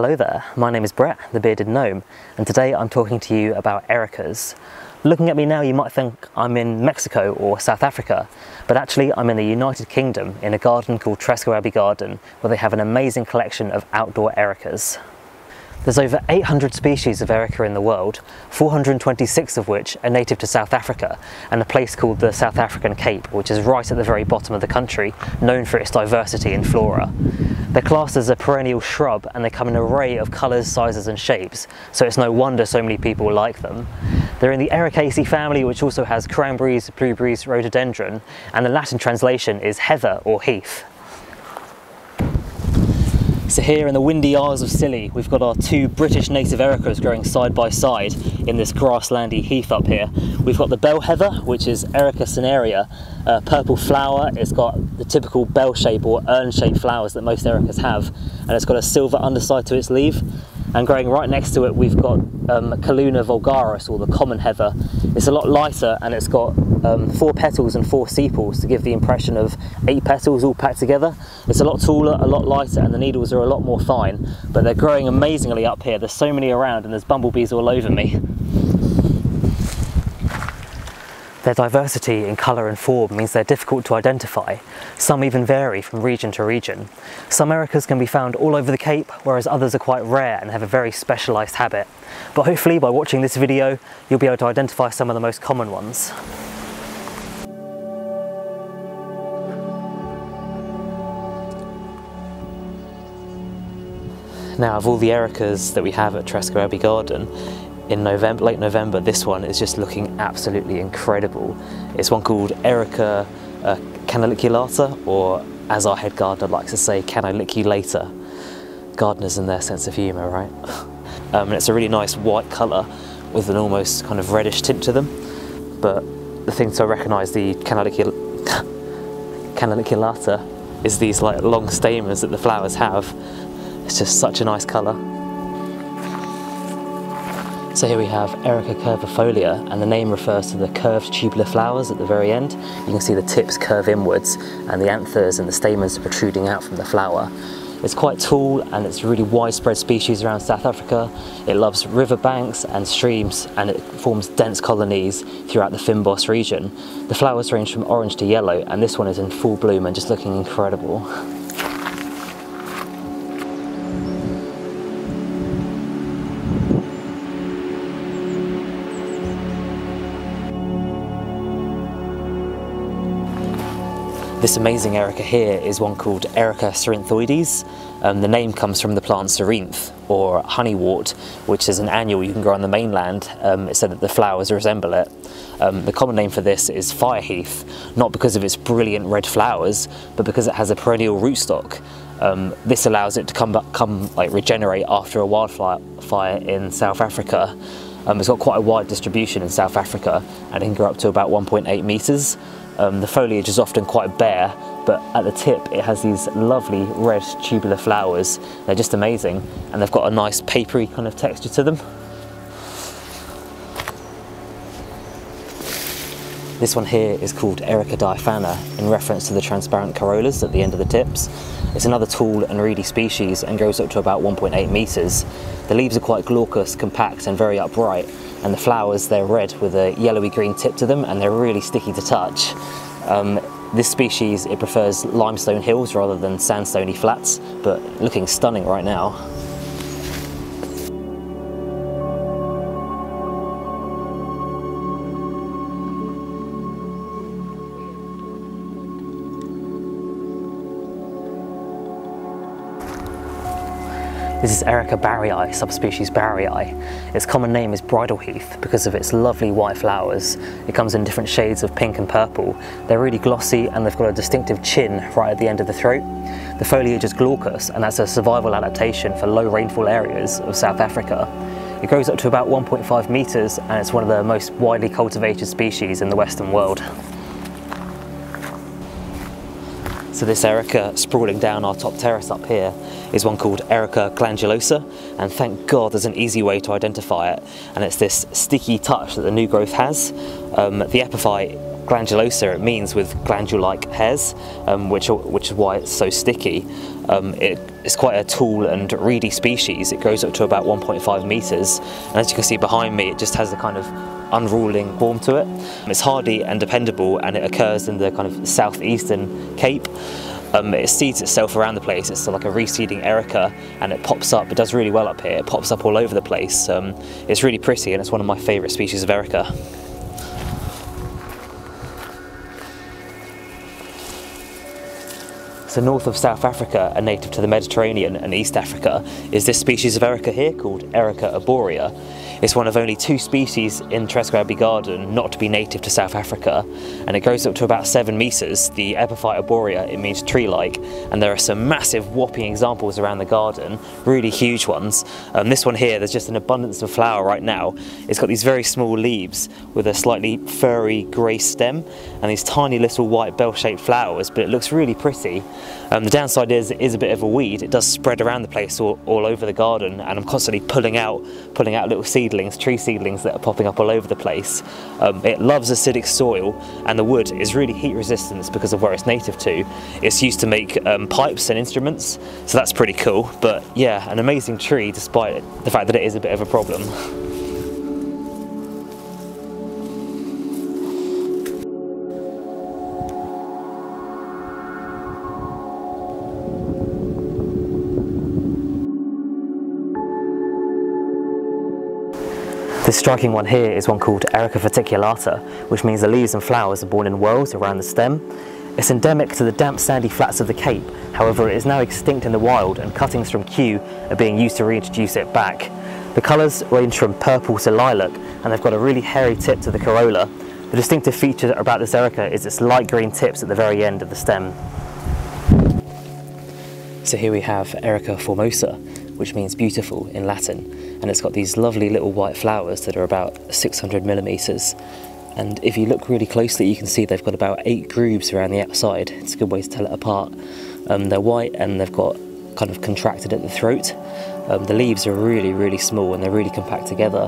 Hello there, my name is Brett, the bearded gnome, and today I'm talking to you about ericas. Looking at me now you might think I'm in Mexico or South Africa, but actually I'm in the United Kingdom in a garden called Tresco Abbey Garden where they have an amazing collection of outdoor ericas. There's over 800 species of erica in the world, 426 of which are native to South Africa and a place called the South African Cape, which is right at the very bottom of the country, known for its diversity in flora. They're classed as a perennial shrub and they come in an array of colours, sizes and shapes, so it's no wonder so many people like them. They're in the Ericaceae family, which also has cranberries, blueberries, rhododendron, and the Latin translation is heather or heath. So here in the windy Isles of Scilly, we've got our two British native ericas growing side by side in this grasslandy heath up here. We've got the bell heather, which is Erica cinerea, purple flower. It's got the typical bell shape or urn shaped flowers that most ericas have, and it's got a silver underside to its leaf. And growing right next to it we've got Culluna vulgaris, or the common heather. It's a lot lighter and it's got 4 petals and 4 sepals to give the impression of 8 petals all packed together. It's a lot taller, a lot lighter, and the needles are a lot more fine, but they're growing amazingly up here. There's so many around and there's bumblebees all over me. Their diversity in colour and form means they're difficult to identify. Some even vary from region to region. Some ericas can be found all over the Cape, whereas others are quite rare and have a very specialised habit. But hopefully by watching this video, you'll be able to identify some of the most common ones. Now, of all the ericas that we have at Tresco Abbey Garden, in late November, this one is just looking absolutely incredible. It's one called Erica canaliculata, or as our head gardener likes to say, canaliculata. Gardeners and their sense of humour, right? And it's a really nice white colour with an almost kind of reddish tint to them. But the thing to recognise the canaliculata is these like long stamens that the flowers have. It's just such a nice colour. So here we have Erica curvifolia, and the name refers to the curved tubular flowers at the very end. You can see the tips curve inwards and the anthers and the stamens are protruding out from the flower. It's quite tall and it's a really widespread species around South Africa. It loves riverbanks and streams and it forms dense colonies throughout the Fynbos region. The flowers range from orange to yellow, and this one is in full bloom and just looking incredible. This amazing erica here is one called Erica cerinthoides. The name comes from the plant cerinth, or honeywort, which is an annual you can grow on the mainland. It's said that the flowers resemble it. The common name for this is fire heath, not because of its brilliant red flowers, but because it has a perennial rootstock. This allows it to regenerate after a wildfire in South Africa. It's got quite a wide distribution in South Africa and it can grow up to about 1.8 metres. The foliage is often quite bare, but at the tip it has these lovely red tubular flowers. They're just amazing, and they've got a nice papery kind of texture to them. This one here is called Erica diaphana, in reference to the transparent corollas at the end of the tips. It's another tall and reedy species and grows up to about 1.8 metres. The leaves are quite glaucous, compact and very upright, and the flowers, they're red with a yellowy green tip to them, and they're really sticky to touch. This species, it prefers limestone hills rather than sandstony flats, but looking stunning right now. This is Erica baueri, subspecies baueri. Its common name is bridal heath because of its lovely white flowers. It comes in different shades of pink and purple. They're really glossy and they've got a distinctive chin right at the end of the throat. The foliage is glaucous, and that's a survival adaptation for low rainfall areas of South Africa. It grows up to about 1.5 metres and it's one of the most widely cultivated species in the Western world. So this erica sprawling down our top terrace up here is one called Erica glandulosa, and thank God there's an easy way to identify it, and it's this sticky touch that the new growth has. The epiphyte glandulosa, it means with glandule-like hairs, which is why it's so sticky. It's quite a tall and reedy species. It grows up to about 1.5 meters, and as you can see behind me, it just has a kind of unruling form to it. It's hardy and dependable, and it occurs in the kind of southeastern Cape. It seeds itself around the place. It's like a reseeding erica, and it pops up. It does really well up here. It pops up all over the place. It's really pretty, and it's one of my favourite species of erica. So north of South Africa and native to the Mediterranean and East Africa is this species of erica here called Erica arborea. It's one of only 2 species in Tresco Abbey Garden not to be native to South Africa, and it grows up to about 7 meters. The epiphyte arborea, it means tree-like, and there are some massive whopping examples around the garden, really huge ones. This one here, there's just an abundance of flower right now. It's got these very small leaves with a slightly furry grey stem and these tiny little white bell-shaped flowers, but it looks really pretty. The downside is it is a bit of a weed. It does spread around the place all over the garden, and I'm constantly pulling out little tree seedlings that are popping up all over the place. It loves acidic soil, and the wood is really heat resistant because of where it's native to. It's used to make pipes and instruments, so that's pretty cool. But yeah, an amazing tree despite the fact that it is a bit of a problem. This striking one here is one called Erica verticillata, which means the leaves and flowers are born in whorls around the stem. It's endemic to the damp sandy flats of the Cape, however it is now extinct in the wild, and cuttings from Kew are being used to reintroduce it back. The colours range from purple to lilac, and they've got a really hairy tip to the corolla. The distinctive feature about this Erica is its light green tips at the very end of the stem. So here we have Erica formosa, which means beautiful in Latin, and it's got these lovely little white flowers that are about 600 millimeters. And if you look really closely, you can see they've got about 8 grooves around the outside. It's a good way to tell it apart. They're white and they've got kind of contracted at the throat. The leaves are really small and they're really compact together.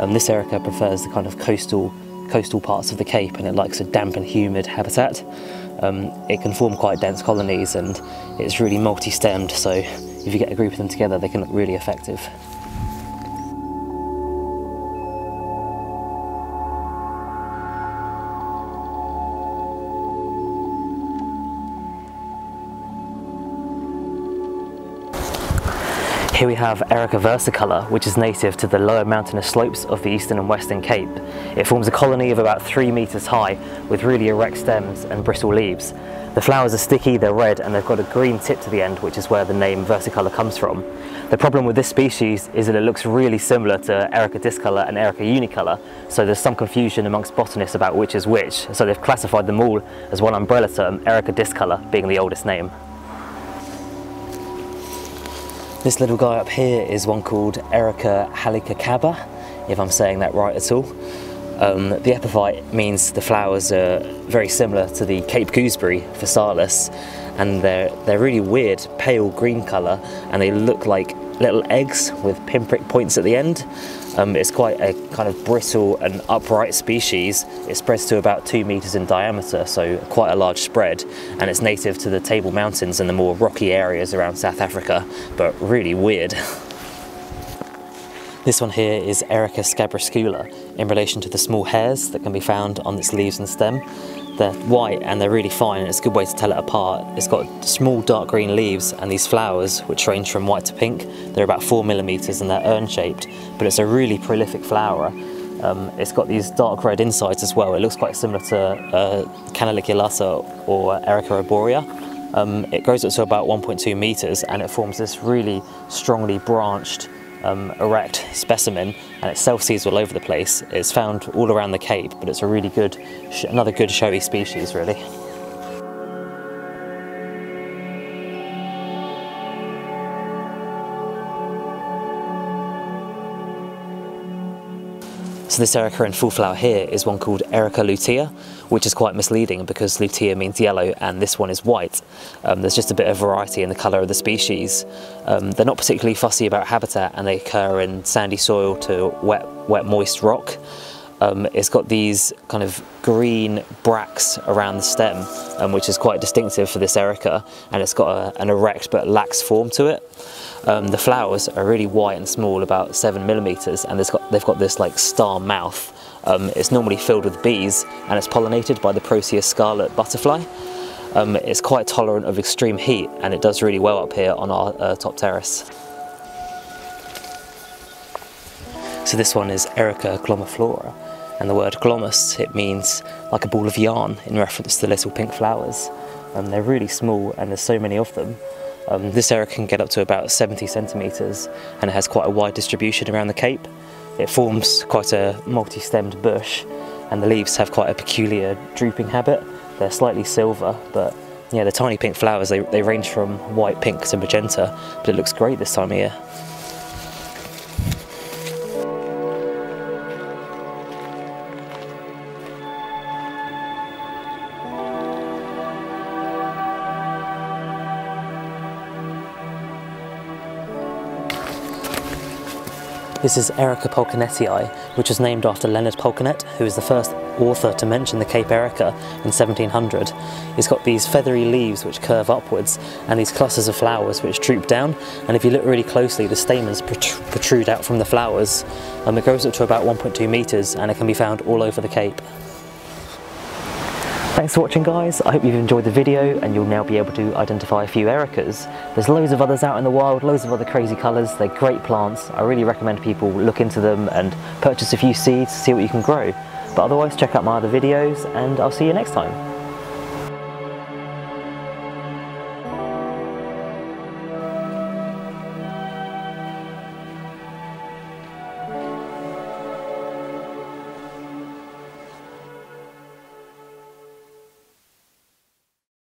This Erica prefers the kind of coastal parts of the Cape, and it likes a damp and humid habitat. It can form quite dense colonies, and it's really multi-stemmed, so if you get a group of them together, they can look really effective. Here we have Erica versicolor, which is native to the lower mountainous slopes of the eastern and western Cape. It forms a colony of about 3 meters high with really erect stems and bristle leaves. The flowers are sticky, they're red, and they've got a green tip to the end, which is where the name versicolor comes from. The problem with this species is that it looks really similar to Erica discolor and Erica unicolor, so there's some confusion amongst botanists about which is which, so they've classified them all as one umbrella term, Erica discolor being the oldest name. This little guy up here is one called Erica halicacaba, if I'm saying that right at all. The epiphyte means the flowers are very similar to the Cape gooseberry physalis, and they're really weird pale green colour, and they look like little eggs with pinprick points at the end. It's quite a kind of brittle and upright species. It spreads to about 2 meters in diameter, so quite a large spread, and it's native to the Table Mountains and the more rocky areas around South Africa, but really weird. This one here is Erica scabroscula in relation to the small hairs that can be found on its leaves and stem. They're white and they're really fine, and it's a good way to tell it apart. It's got small dark green leaves and these flowers which range from white to pink. They're about 4 millimeters and they're urn-shaped, but it's a really prolific flower. It's got these dark red insides as well. It looks quite similar to canaliculata or Erica arborea. It grows up to about 1.2 meters and it forms this really strongly branched erect specimen, and it self-seeds all over the place. It's found all around the Cape, but it's a really good, another good showy species really. So this Erica in full flower here is one called Erica lutea, which is quite misleading because lutea means yellow and this one is white. There's just a bit of variety in the colour of the species. They're not particularly fussy about habitat, and they occur in sandy soil to wet moist rock. It's got these kind of green bracts around the stem, which is quite distinctive for this erica, and it's got an erect but lax form to it. The flowers are really white and small, about 7 millimeters, and they've got this like star mouth. It's normally filled with bees, and it's pollinated by the Proteus scarlet butterfly. It's quite tolerant of extreme heat, and it does really well up here on our top terrace. So this one is Erica glomiflora, and the word glomus, it means like a ball of yarn in reference to the little pink flowers. They're really small, and there's so many of them. This erica can get up to about 70 centimeters, and it has quite a wide distribution around the Cape. It forms quite a multi-stemmed bush, and the leaves have quite a peculiar drooping habit. They're slightly silver, but yeah, the tiny pink flowers, they range from white, pink to magenta, but it looks great this time of year. This is Erica pulcinettii, which was named after Leonard Pulcinet, who was the first author to mention the Cape Erica in 1700. It's got these feathery leaves which curve upwards, and these clusters of flowers which droop down, and if you look really closely, the stamens protrude out from the flowers. It grows up to about 1.2 meters, and it can be found all over the Cape. Thanks for watching, guys. I hope you've enjoyed the video, and you'll now be able to identify a few ericas. There's loads of others out in the wild, loads of other crazy colours. They're great plants. I really recommend people look into them and purchase a few seeds to see what you can grow. But otherwise, check out my other videos, and I'll see you next time.